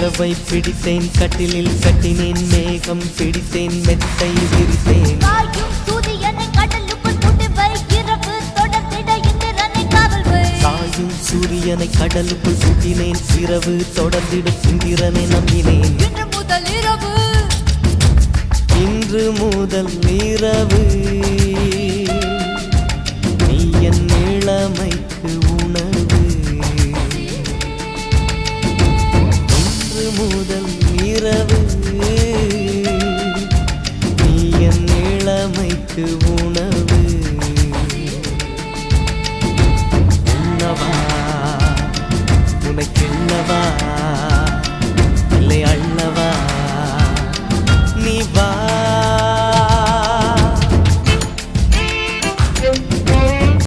நிலவை பிடித்தேன் கட்டிலில் கட்டினேன் மேகம் பிடித்தேன் மெத்தை விரித்தேன் சாயும் சூரியனை கடலுக்குள் சுட்டினேன் இரவு தொடர்ந்திடும் இந்திரனை நம்பினேன் இன்று முதல் இரவு நீ என் இளமைக்கு உணவு இன்று முதல் இரவு நீ என் இளமைக்கு உணவு